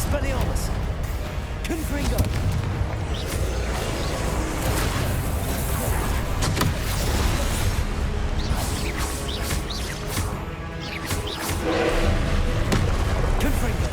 Expelliarmus! Confringo! Confringo!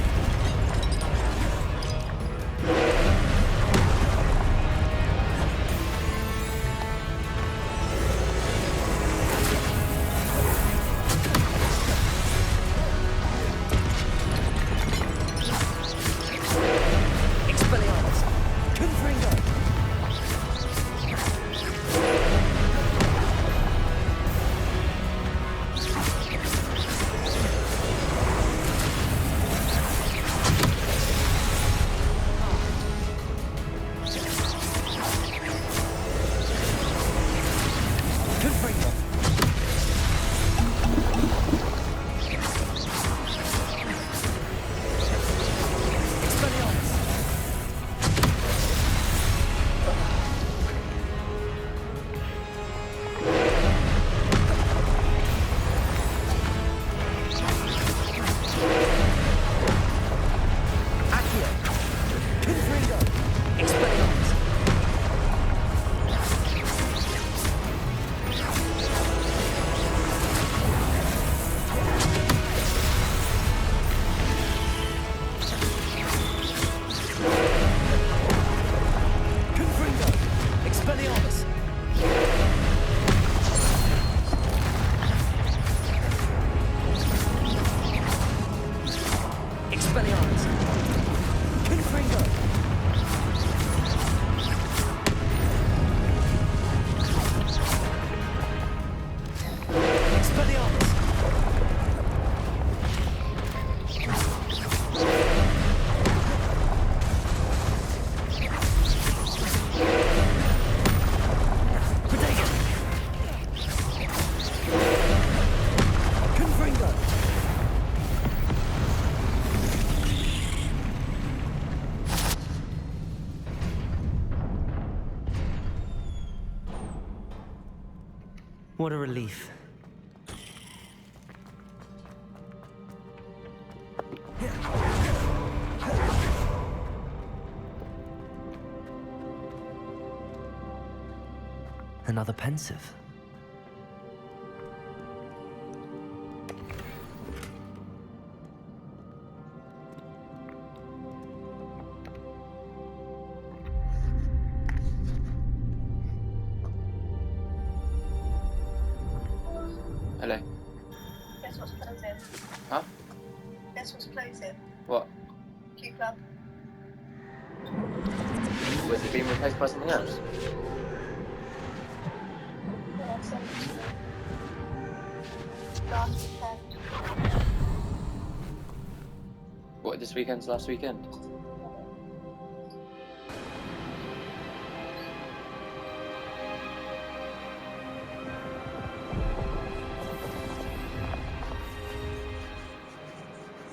What a relief. Another pensive. Hello. Guess what's closing? Huh? Guess what's closing? What? Q Club. Was it being replaced by something else? Yeah, I sent it to you. Last weekend. What, this weekend's last weekend?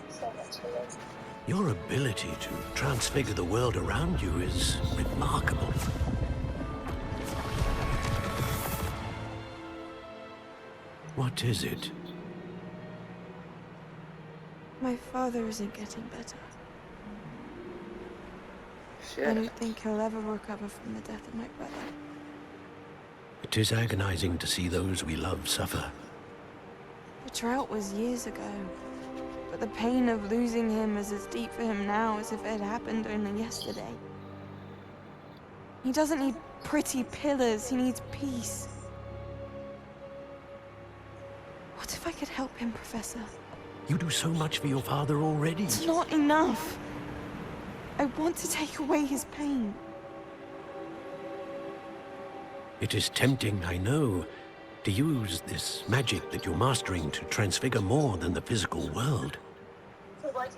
Send it to you. Your ability to transfigure the world around you is remarkable. What is it? My father isn't getting better. I Shit. don't think he'll ever recover from the death of my brother. It is agonizing to see those we love suffer. The drought was years ago, but the pain of losing him is as deep for him now as if it had happened only yesterday. He doesn't need pretty pillars, he needs peace. What if I could help him, Professor? You do so much for your father already. It's not enough. I want to take away his pain. It is tempting, I know, to use this magic that you're mastering to transfigure more than the physical world.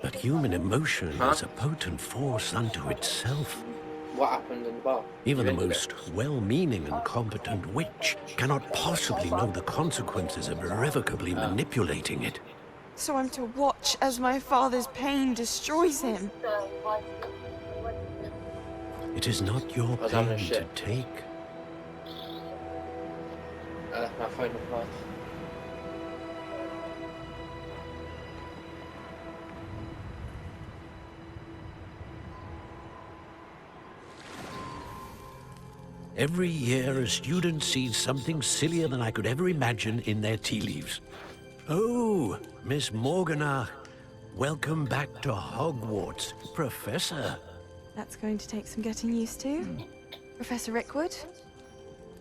But human emotion is a potent force unto itself. What happened in the bar? Even You the ended most well-meaning and competent witch cannot possibly know the consequences of irrevocably manipulating it. So I'm to watch as my father's pain destroys him. It is not your was having a pain to shit. take. I left my phone in class. Every year, a student sees something sillier than I could ever imagine in their tea leaves. Oh, Miss Morganach, welcome back to Hogwarts, Professor. That's going to take some getting used to. Professor Rickwood?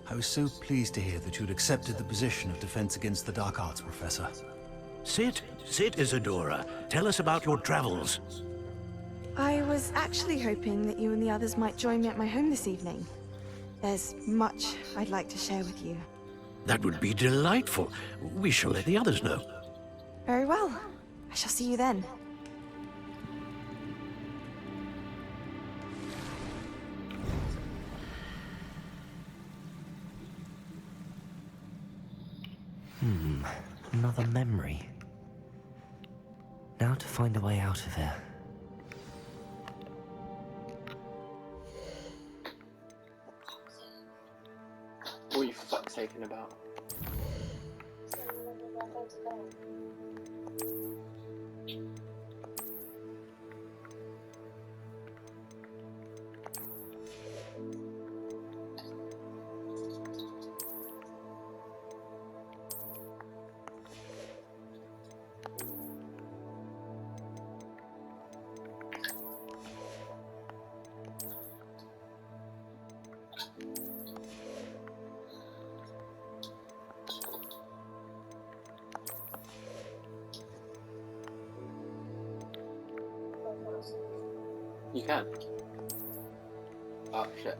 I was so pleased to hear that you'd accepted the position of Defense Against the Dark Arts, Professor. Sit, Isadora. Tell us about your travels. I was actually hoping that you and the others might join me at my home this evening. There's much I'd like to share with you. That would be delightful. We shall let the others know. Very well. I shall see you then. Another memory. Now to find a way out of here. What are you fuck taking about? So we're going to go. You can. Oh shit.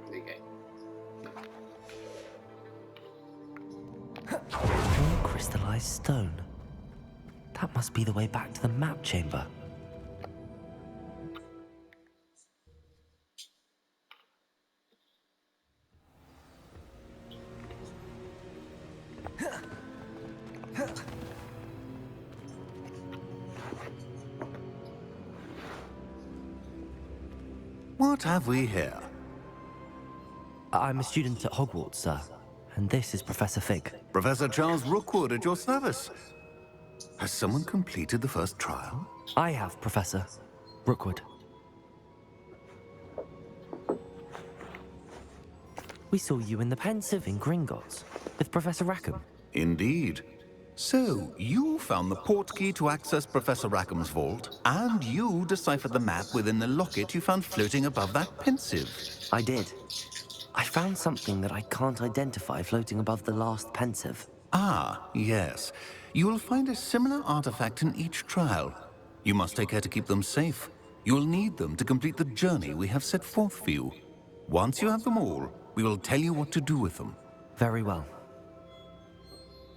There you go. More crystallized stone. That must be the way back to the map chamber. What have we here? I'm a student at Hogwarts, sir. And this is Professor Fig. Professor Charles Rookwood at your service. Has someone completed the first trial? I have, Professor Rookwood. We saw you in the Pensive in Gringotts with Professor Rackham. Indeed. So, you found the portkey to access Professor Rackham's vault, and you deciphered the map within the locket you found floating above that Pensive. I did. I found something that I can't identify floating above the last Pensive. Ah, yes. You will find a similar artifact in each trial. You must take care to keep them safe. You will need them to complete the journey we have set forth for you. Once you have them all, we will tell you what to do with them. Very well.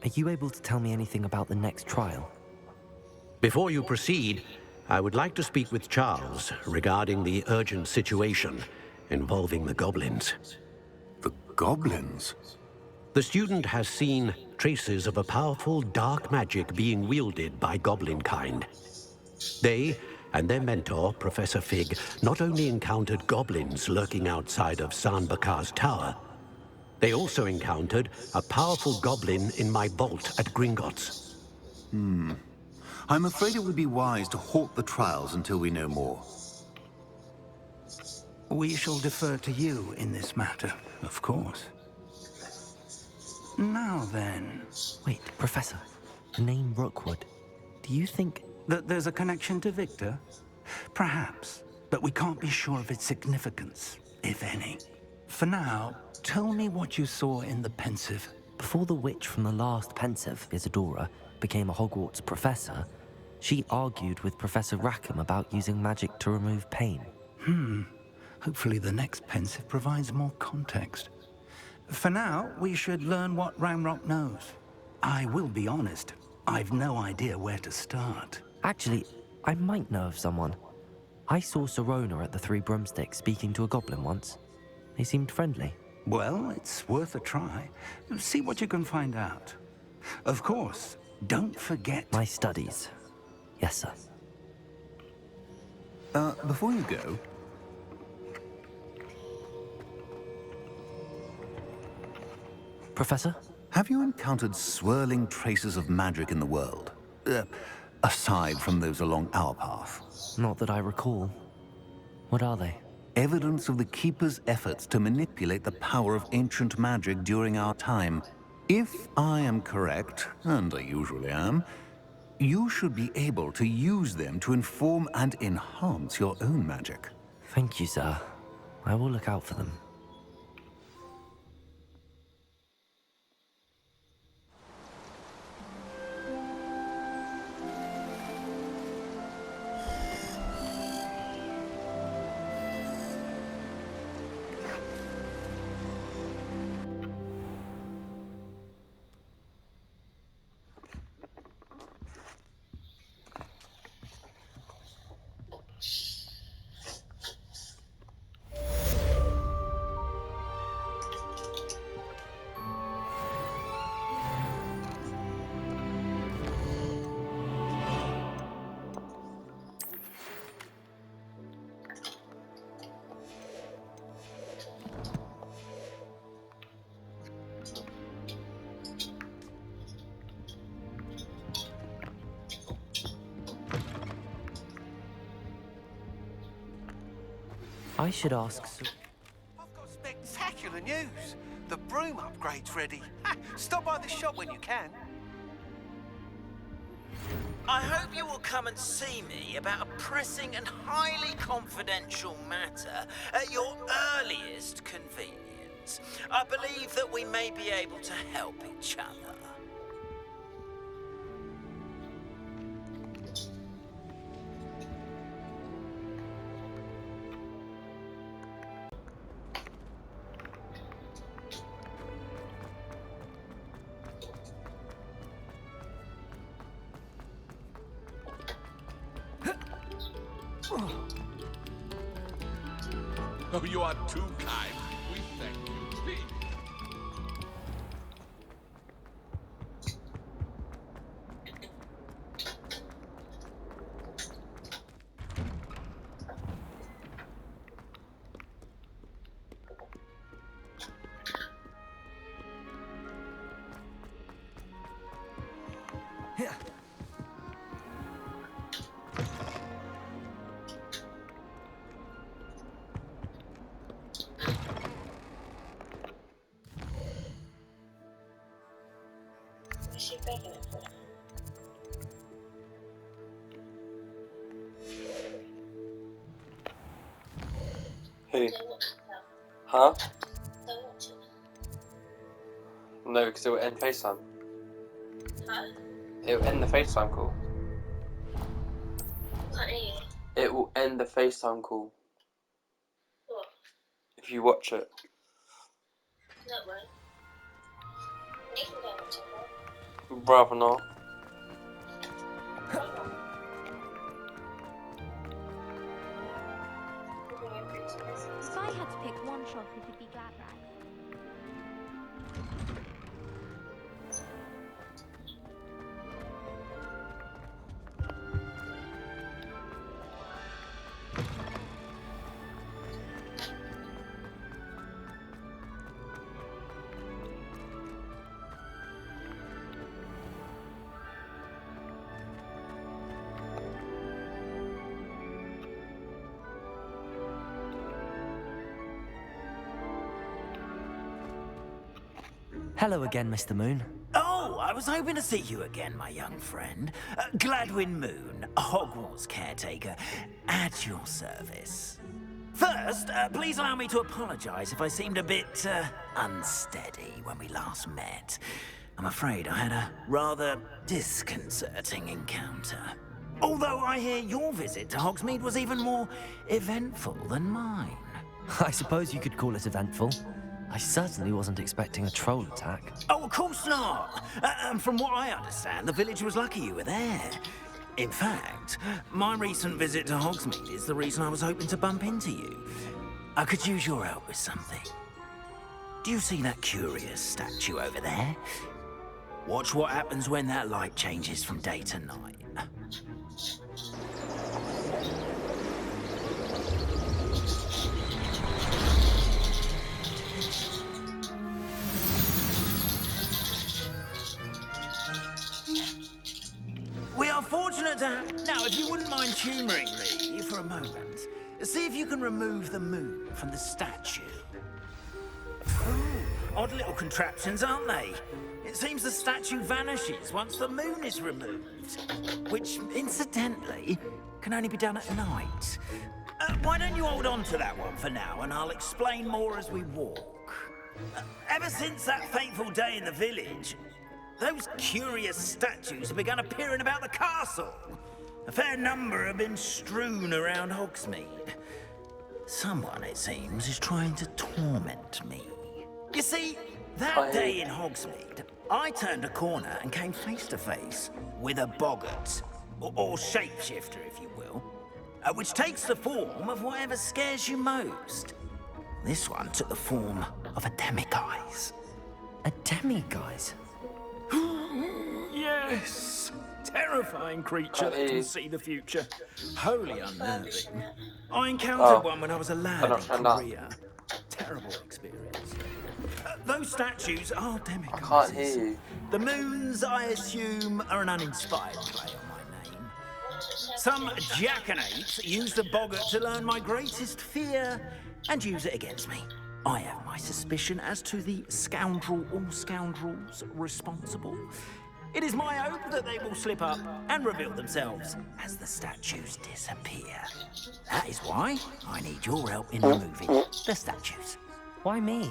Are you able to tell me anything about the next trial? Before you proceed, I would like to speak with Charles regarding the urgent situation involving the goblins. The goblins? The student has seen traces of a powerful dark magic being wielded by goblin kind. They and their mentor, Professor Fig, not only encountered goblins lurking outside of San Bakar's tower, they also encountered a powerful goblin in my vault at Gringotts. I'm afraid it would be wise to halt the trials until we know more. We shall defer to you in this matter, of course. Now then, Wait, Professor. The name Rookwood. Do you think... that there's a connection to Victor? Perhaps, but we can't be sure of its significance, if any. For now, tell me what you saw in the Pensive. Before the witch from the last Pensive, Isadora, became a Hogwarts professor, she argued with Professor Rackham about using magic to remove pain. Hopefully the next Pensive provides more context. For now, we should learn what Ramrock knows. I will be honest, I've no idea where to start. Actually, I might know of someone. I saw Sirona at the Three Broomsticks speaking to a goblin once. They seemed friendly. Well, it's worth a try. See what you can find out. Of course, don't forget... My studies. Yes, sir. Before you go, Professor? have you encountered swirling traces of magic in the world? aside from those along our path. Not that I recall. What are they? Evidence of the Keeper's efforts to manipulate the power of ancient magic during our time. If I am correct, and I usually am, you should be able to use them to inform and enhance your own magic. Thank you, sir. I will look out for them. I should ask... I've got spectacular news. The broom upgrade's ready. Stop by the shop when you can. I hope you will come and see me about a pressing and highly confidential matter at your earliest convenience. I believe that we may be able to help each other. Oh, you are too kind. We thank you. Please. Is she begging it for? Who? Don't watch it now. Huh? Don't watch it. No, because it will end FaceTime. Huh? It will end the FaceTime call. Can't hear you. It will end the FaceTime call What? if you watch it. No, it won't. You can go and watch it, right? Rather not. Why not? We're going through some business. If I had to pick one shop who could be glad rags. Hello again, Mr. Moon. Oh, I was hoping to see you again, my young friend. Gladwin Moon, Hogwarts caretaker, at your service. First, please allow me to apologize if I seemed a bit unsteady when we last met. I'm afraid I had a rather disconcerting encounter. Although I hear your visit to Hogsmeade was even more eventful than mine. I suppose you could call it eventful. I certainly wasn't expecting a troll attack. Oh, of course not. And from what I understand, the village was lucky you were there. In fact, my recent visit to Hogsmeade is the reason I was hoping to bump into you. I could use your help with something. Do you see that curious statue over there? Watch what happens when that light changes from day to night. We are fortunate to have... Now, if you wouldn't mind humouring me for a moment, see if you can remove the moon from the statue. Ooh, odd little contraptions, aren't they? It seems the statue vanishes once the moon is removed, which, incidentally, can only be done at night. Why don't you hold on to that one for now, and I'll explain more as we walk. Ever since that fateful day in the village, those curious statues have begun appearing about the castle. A fair number have been strewn around Hogsmeade. Someone, it seems, is trying to torment me. You see, that day in Hogsmeade, I turned a corner and came face to face with a boggart, or shapeshifter, if you will, which takes the form of whatever scares you most. This one took the form of a demiguise. A demiguise? Yes! Terrifying creature that can see the future. Wholly unnerving. I encountered one when I was a lad in Korea. Terrible experience. Those statues are demiguises. I can't hear you. The moons, I assume, are an uninspired play on my name. Some jackanapes use the boggart to learn my greatest fear and use it against me. I have my suspicion as to the scoundrel or scoundrels responsible. It is my hope that they will slip up and reveal themselves as the statues disappear. That is why I need your help in removing the statues. Why me?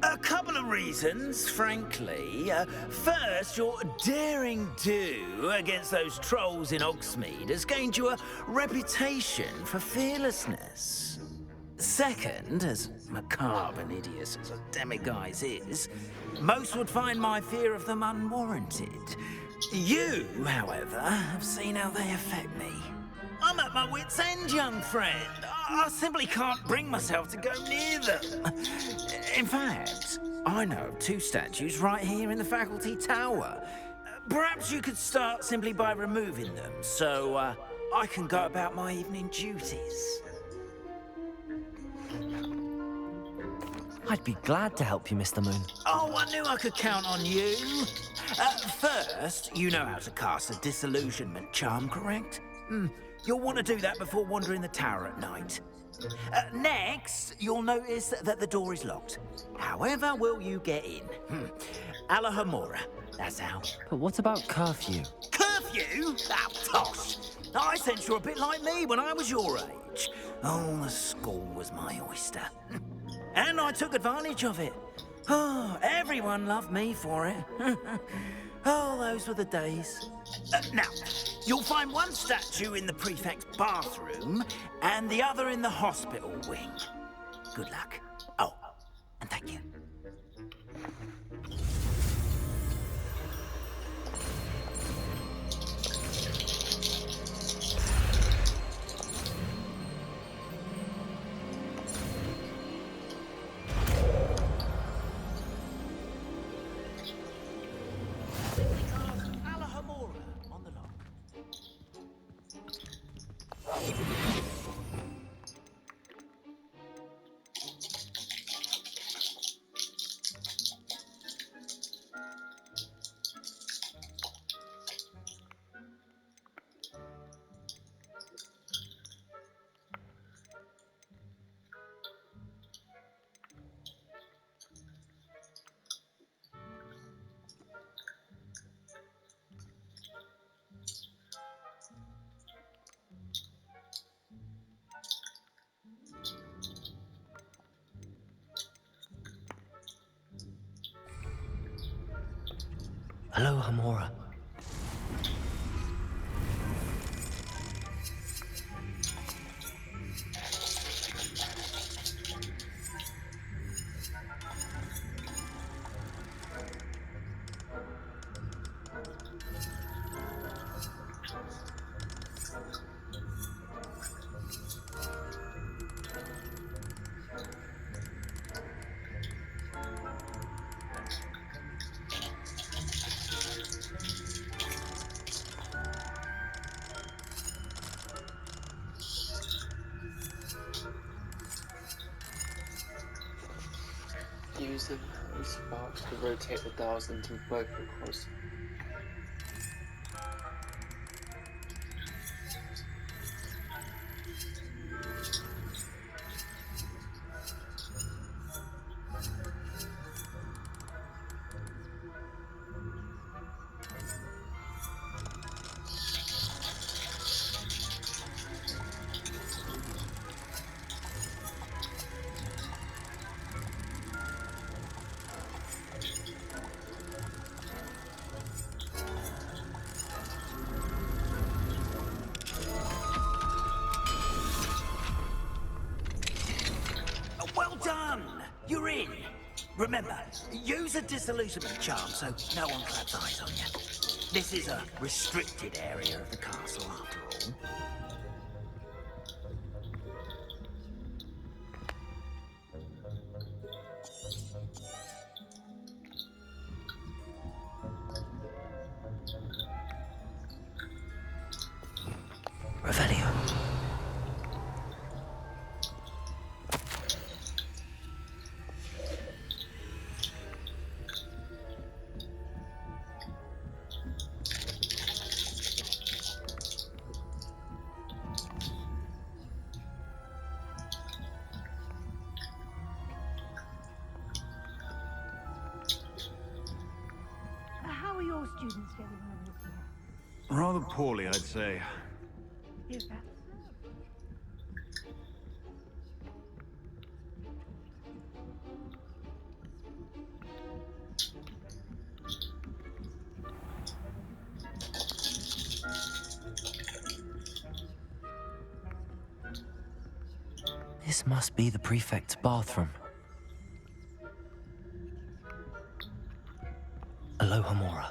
A couple of reasons, frankly. First, your daring do against those trolls in Hogsmeade has gained you a reputation for fearlessness. Second, as macabre and hideous as a demiguise is, most would find my fear of them unwarranted. You, however, have seen how they affect me. I'm at my wit's end, young friend. I simply can't bring myself to go near them. In fact, I know of two statues right here in the faculty tower. Perhaps you could start simply by removing them, so I can go about my evening duties. I'd be glad to help you, Mr. Moon. Oh, I knew I could count on you. First, you know how to cast a disillusionment charm, correct? You'll want to do that before wandering the tower at night. Next, you'll notice that the door is locked. However will you get in? Alahamora, that's how. But what about curfew? Curfew? Oh, tosh. I sense you're a bit like me when I was your age. Oh, the school was my oyster. And I took advantage of it. Oh, everyone loved me for it. Oh, those were the days. Now, you'll find one statue in the prefect's bathroom and the other in the hospital wing. Good luck. Oh, and thank you. Hello, Hamora. Use the sparks to rotate the dials into both across. Remember, use a disillusionment charm so no one claps eyes on you. This is a restricted area of the castle, after all. Revelio. How are your students getting on this year? Rather poorly, I'd say. Is that This must be the prefect's bathroom. Aloha Mora.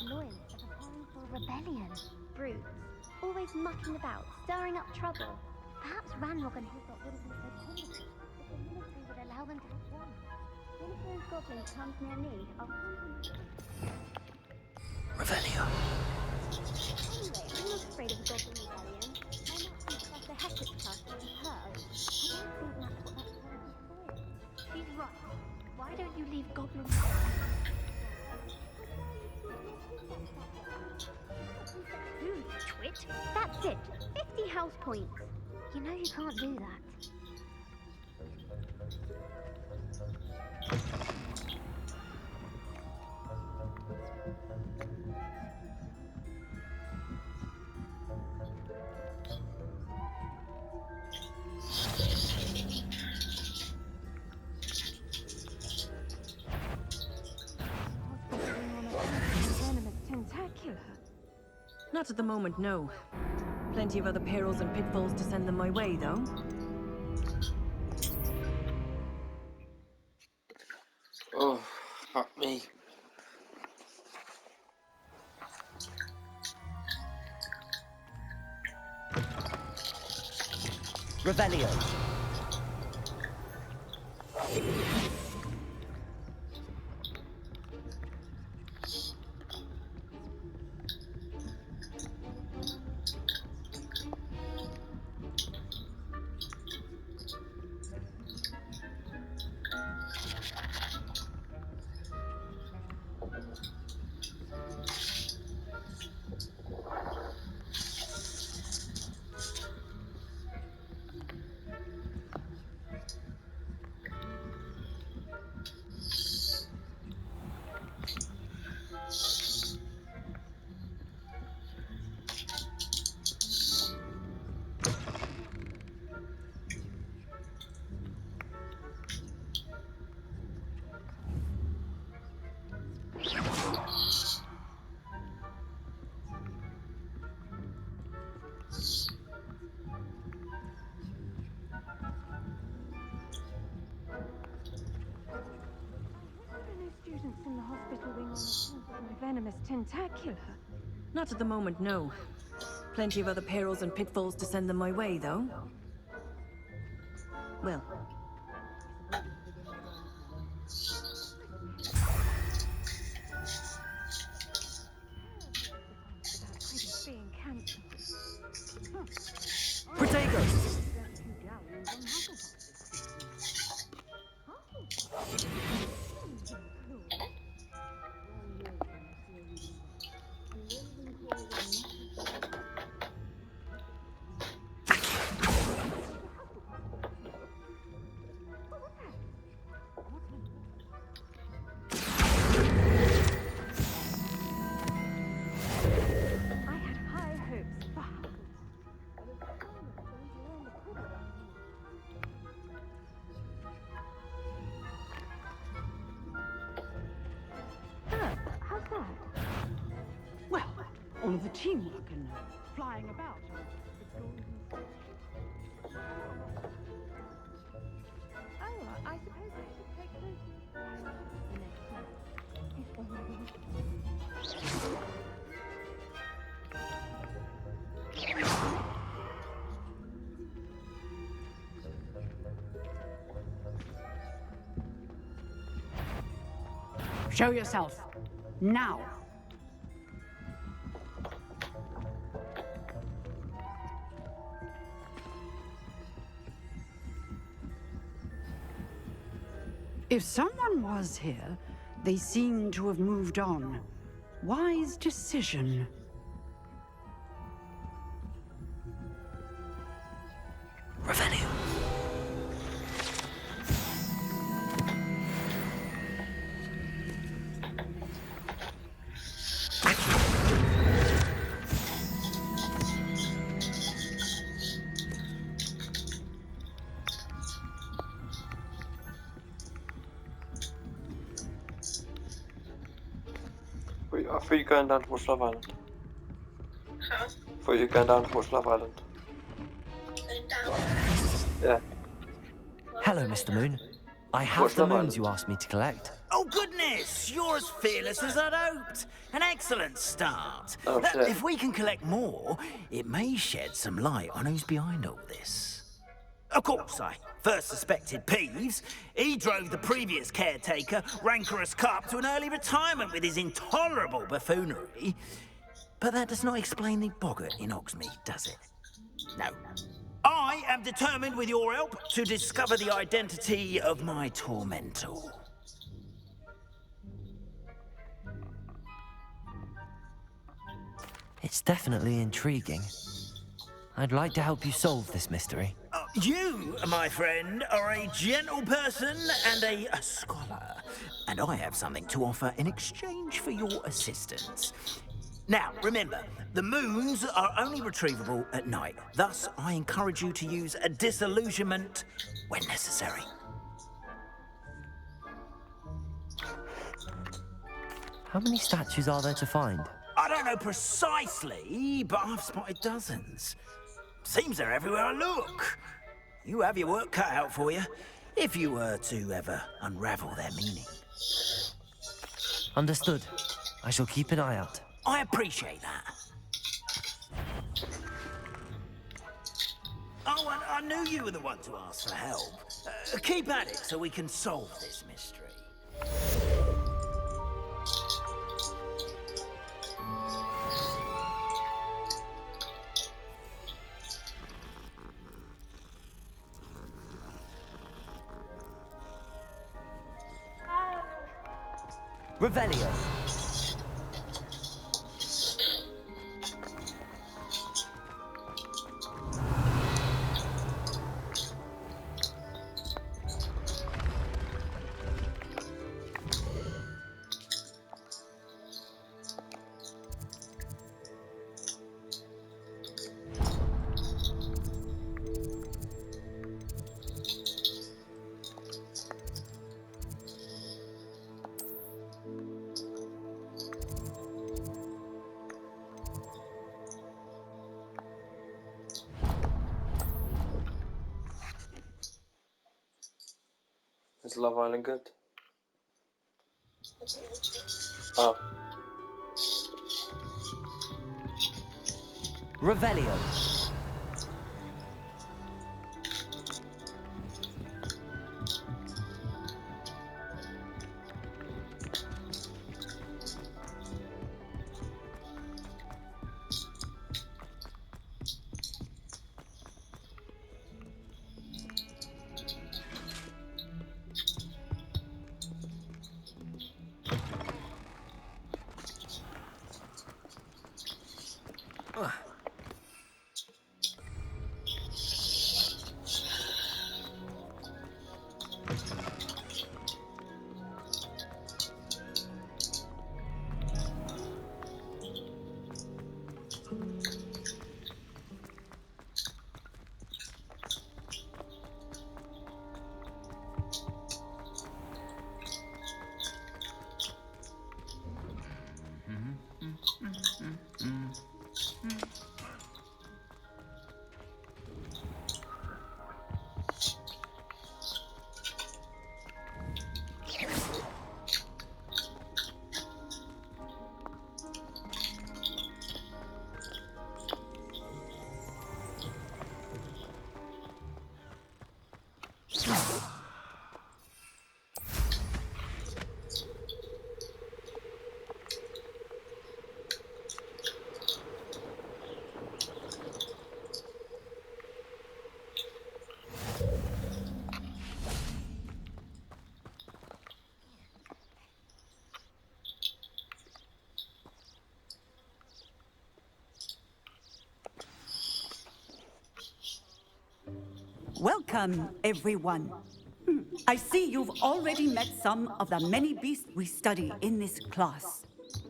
lawyers are preparing for a rebellion. Brutes, always mucking about, stirring up trouble. Perhaps Ranrock and his lot wouldn't be so tender if the military would allow them to have one. One of those goblins comes near me, I'll hand him. Revelio. Anyway, I'm not afraid of a goblin rebellion. My master Professor Hector's trust is superb. I don't think that's what that girl is for. She's right. Why don't you leave goblins? You twit. That's it. 50 house points. You know you can't do that. Not at the moment, no. Plenty of other perils and pitfalls to send them my way, though. Oh, fuck me. Revelio. hospital being on account of my venomous tentacula. Not at the moment, no. Plenty of other perils and pitfalls to send them my way, though. Well, Being cancelled. Protagos! I had high hopes for how's that? Well, all of the teamwork and flying about. Oh, I suppose I should take those next time. If only. Show yourself. Now. If someone was here, they seem to have moved on. Wise decision. Revenue. Wait, I thought you were going down towards Love Island. Huh? I thought you were going down towards Love Island. Going down. Yeah. Hello, Mr. Moon. I have What's the Love moons Island? you asked me to collect. Oh, goodness! You're as fearless as I'd hoped. An excellent start. Oh, shit. If we can collect more, it may shed some light on who's behind all this. Of course, I first suspected Peeves. He drove the previous caretaker, Rancorous Carp, to an early retirement with his intolerable buffoonery. But that does not explain the boggart in Oxmead, does it? No. I am determined, with your help, to discover the identity of my tormentor. It's definitely intriguing. I'd like to help you solve this mystery. You, my friend, are a gentle person and a scholar, and I have something to offer in exchange for your assistance. Now, remember, the moons are only retrievable at night. Thus, I encourage you to use a disillusionment when necessary. How many statues are there to find? I don't know precisely, but I've spotted dozens. Seems they're everywhere I look. You have your work cut out for you, if you were to ever unravel their meaning. Understood. I shall keep an eye out. I appreciate that. Oh, and I knew you were the one to ask for help. Keep at it so we can solve this mystery. Revelio. Is Love Island good? Oh. Revelio. Welcome, everyone. I see you've already met some of the many beasts we study in this class.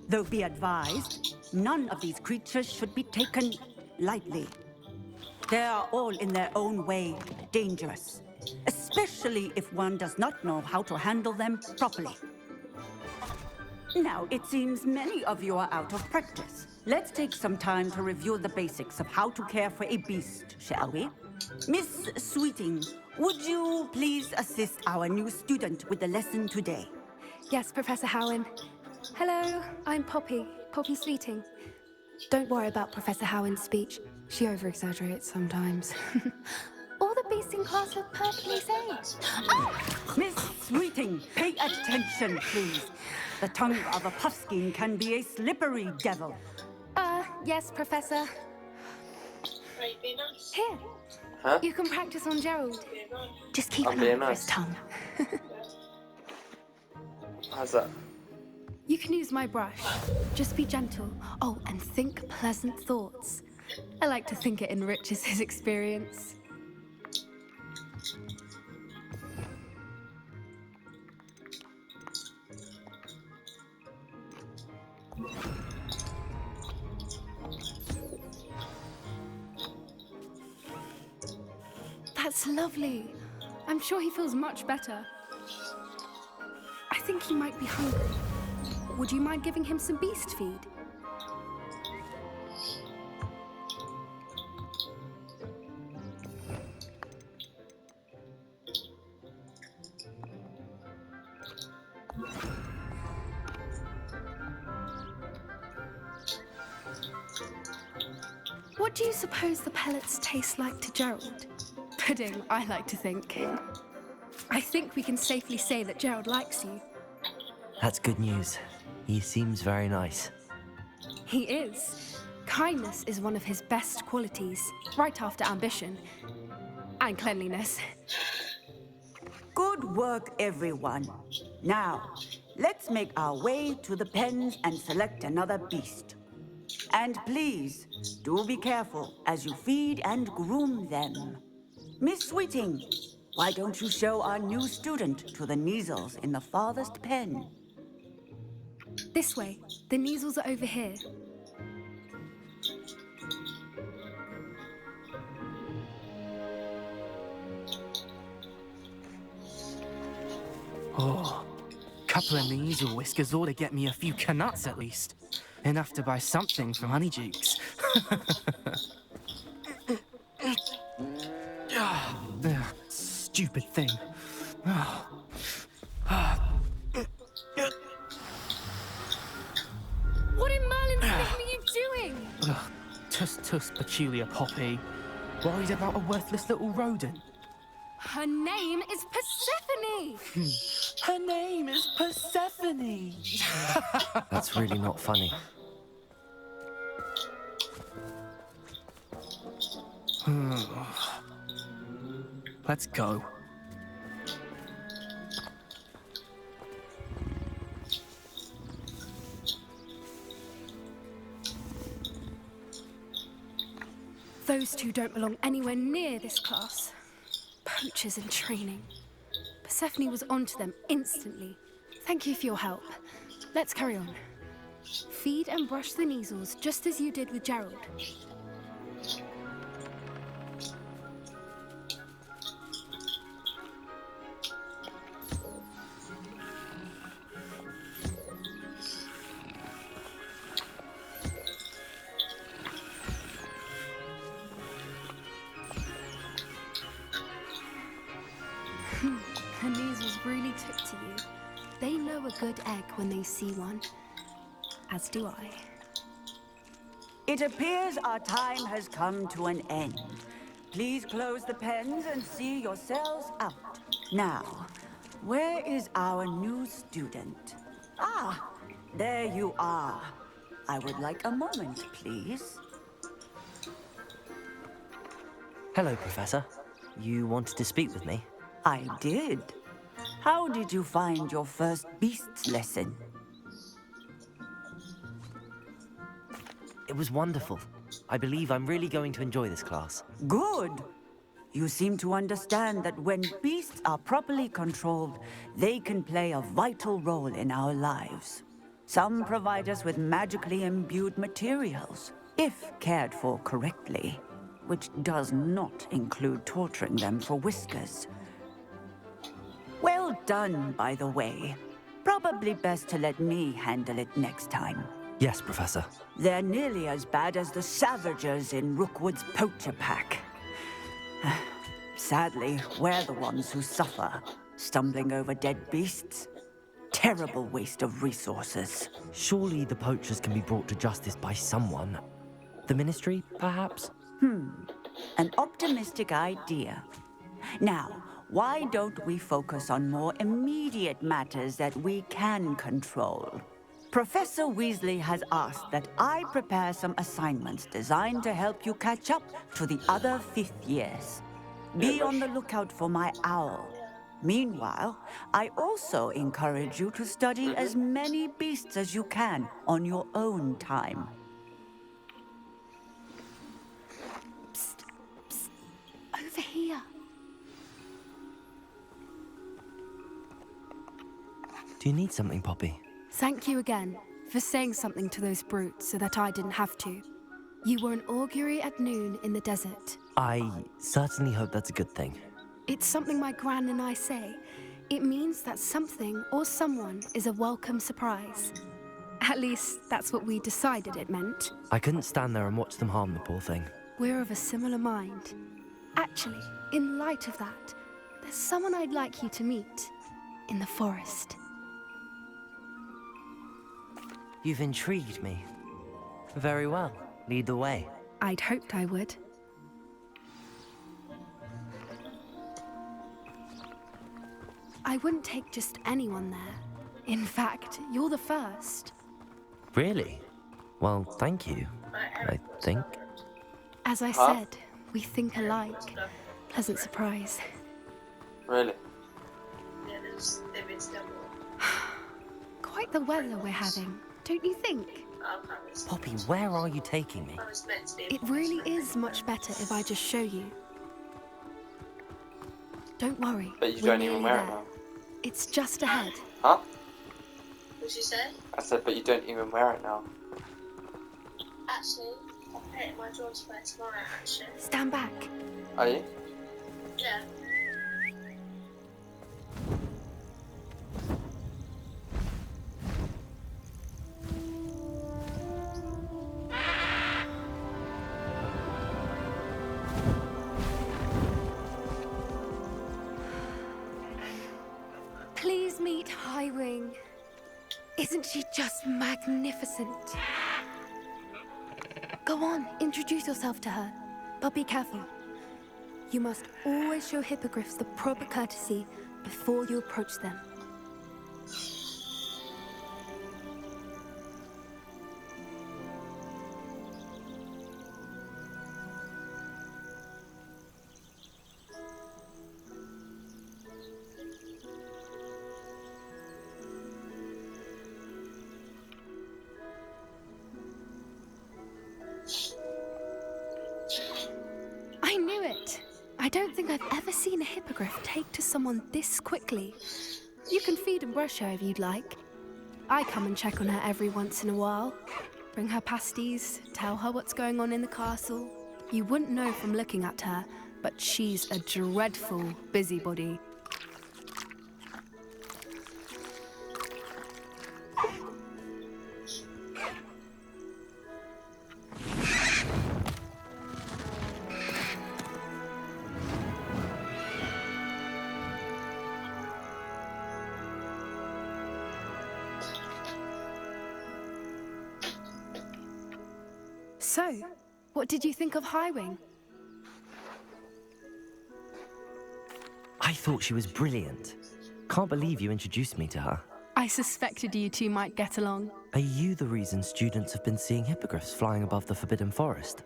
Though be advised, none of these creatures should be taken lightly. They are all in their own way dangerous, especially if one does not know how to handle them properly. Now, it seems many of you are out of practice. Let's take some time to review the basics of how to care for a beast, shall we? Miss Sweeting, would you please assist our new student with the lesson today? Yes, Professor Howen. Hello, I'm Poppy Sweeting. Don't worry about Professor Howen's speech. She over-exaggerates sometimes. All the beasts in class are perfectly safe. Ah! Miss Sweeting, pay attention, please. The tongue of a puffskein can be a slippery devil. Yes, Professor. Here. Huh? You can practice on Gerald. Just keep I'm an eye being on his nice. tongue. How's that? You can use my brush. Just be gentle. Oh, and think pleasant thoughts. I like to think it enriches his experience. That's lovely. I'm sure he feels much better. I think he might be hungry. Would you mind giving him some beast feed? What do you suppose the pellets taste like to Gerald? Pudding, I like to think. I think we can safely say that Gerald likes you. That's good news. He seems very nice. He is. Kindness is one of his best qualities, right after ambition. And cleanliness. Good work, everyone. Now, let's make our way to the pens and select another beast. And please, do be careful as you feed and groom them. Miss Sweeting, why don't you show our new student to the Neasels in the farthest pen? This way. The Neasels are over here. Oh, couple of Neasel whiskers ought to get me a few canuts at least. Enough to buy something from Honeydukes. Stupid thing. Tusk peculiar Poppy. Worried about a worthless little rodent. Her name is Persephone! Her name is Persephone! That's really not funny. Let's go. Those two don't belong anywhere near this class. Poachers in training. Persephone was onto them instantly. Thank you for your help. Let's carry on. Feed and brush the measles just as you did with Gerald. Her measles really took to you. They know a good egg when they see one. As do I. It appears our time has come to an end. Please close the pens and see yourselves out. Now, where is our new student? Ah, there you are. I would like a moment, please. Hello, Professor. You wanted to speak with me? I did. How did you find your first beasts lesson? It was wonderful. I believe I'm really going to enjoy this class. Good. You seem to understand that when beasts are properly controlled, they can play a vital role in our lives. Some provide us with magically imbued materials, if cared for correctly, which does not include torturing them for whiskers. Well done, by the way. Probably best to let me handle it next time. Yes, Professor. They're nearly as bad as the Savagers in Rookwood's poacher pack. Sadly, we're the ones who suffer, stumbling over dead beasts. Terrible waste of resources. Surely the poachers can be brought to justice by someone. The Ministry, perhaps? An optimistic idea. Now, why don't we focus on more immediate matters that we can control? Professor Weasley has asked that I prepare some assignments designed to help you catch up to the other 5th years. Be on the lookout for my owl. Meanwhile, I also encourage you to study as many beasts as you can on your own time. Psst, psst. Over here. Do you need something, Poppy? Thank you again for saying something to those brutes so that I didn't have to. You were an augury at noon in the desert. I certainly hope that's a good thing. It's something my gran and I say. It means that something or someone is a welcome surprise. At least, that's what we decided it meant. I couldn't stand there and watch them harm the poor thing. We're of a similar mind. Actually, in light of that, there's someone I'd like you to meet. In the forest. You've intrigued me. Very well. Lead the way. I'd hoped I would. I wouldn't take just anyone there. In fact, you're the first. Really? Well, thank you, I think. As I said, we think alike. Pleasant surprise. Really? Quite the weather we're having, don't you think? Poppy, where are you taking me? It really is much better if I just show you. Don't worry. But you we're don't even nearly wear it there. now. It's just ahead. Huh? What'd you say? I said, but you don't even wear it now. Actually, I'll put it in my drawer to wear tomorrow, actually. Stand back. Are you? Yeah. Please meet Go on, introduce yourself to her. But be careful. You must always show hippogriffs the proper courtesy before you approach them. I knew it! I don't think I've ever seen a hippogriff take to someone this quickly. You can feed and brush her if you'd like. I come and check on her every once in a while. Bring her pasties, tell her what's going on in the castle. You wouldn't know from looking at her, but she's a dreadful busybody. So, what did you think of Highwing? I thought she was brilliant. Can't believe you introduced me to her. I suspected you two might get along. Are you the reason students have been seeing hippogriffs flying above the Forbidden Forest?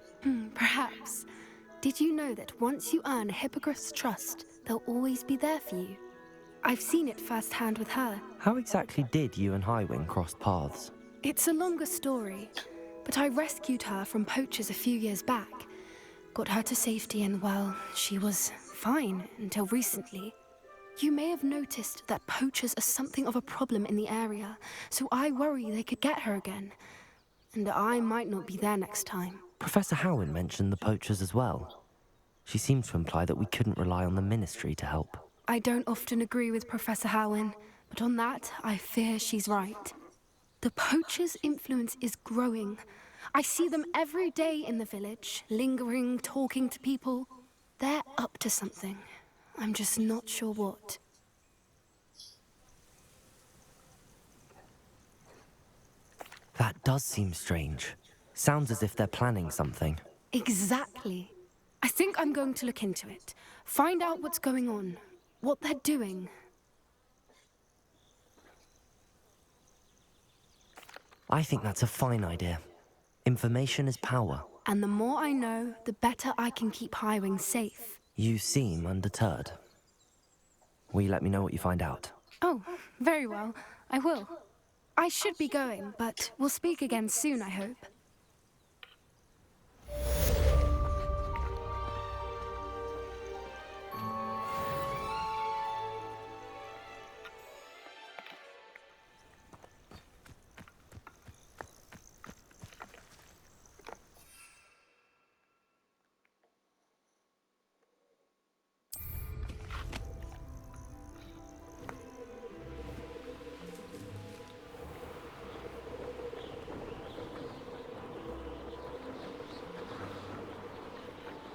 Perhaps. Did you know that once you earn a hippogriff's trust, they'll always be there for you? I've seen it firsthand with her. How exactly did you and Highwing cross paths? It's a longer story, but I rescued her from poachers a few years back. Got her to safety and, well, she was fine until recently. You may have noticed that poachers are something of a problem in the area, so I worry they could get her again. And I might not be there next time. Professor Howin mentioned the poachers as well. She seemed to imply that we couldn't rely on the Ministry to help. I don't often agree with Professor Howin, but on that, I fear she's right. The poachers' influence is growing. I see them every day in the village, lingering, talking to people. They're up to something. I'm just not sure what. That does seem strange. Sounds as if they're planning something. Exactly. I think I'm going to look into it. Find out what's going on, what they're doing. I think that's a fine idea. Information is power. And the more I know, the better I can keep Highwing safe. You seem undeterred. Will you let me know what you find out? Oh, very well. I will. I should be going, but we'll speak again soon, I hope.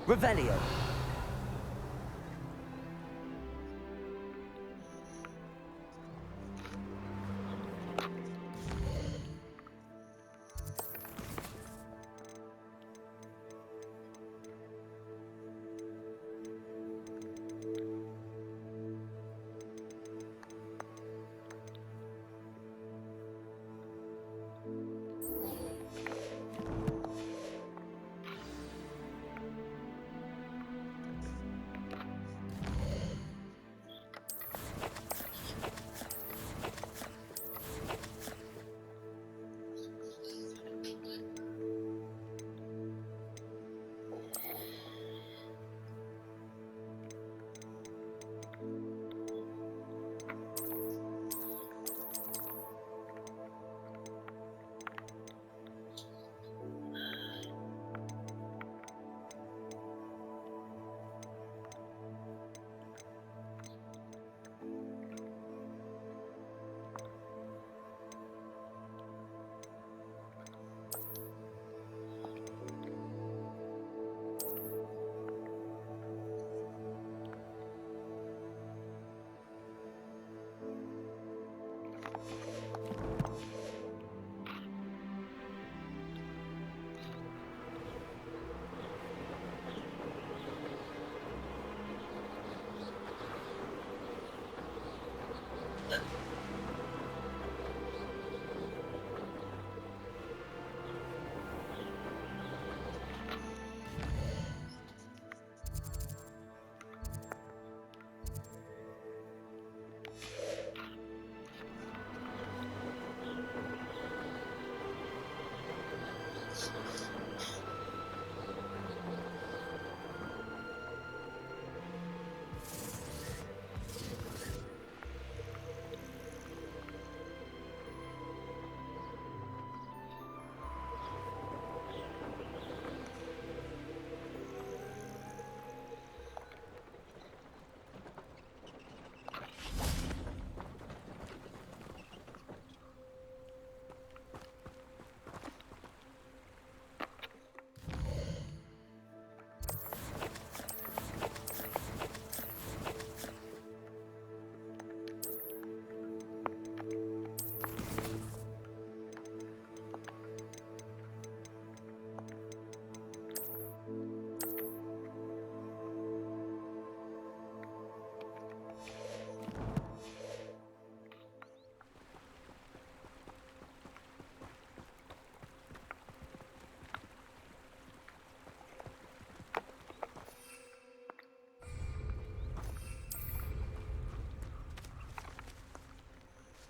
Revelio.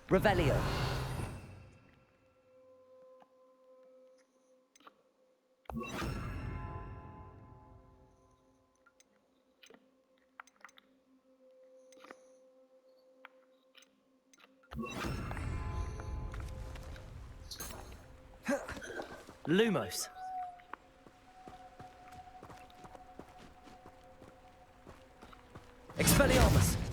Revelio. Lumos. Expelliarmus.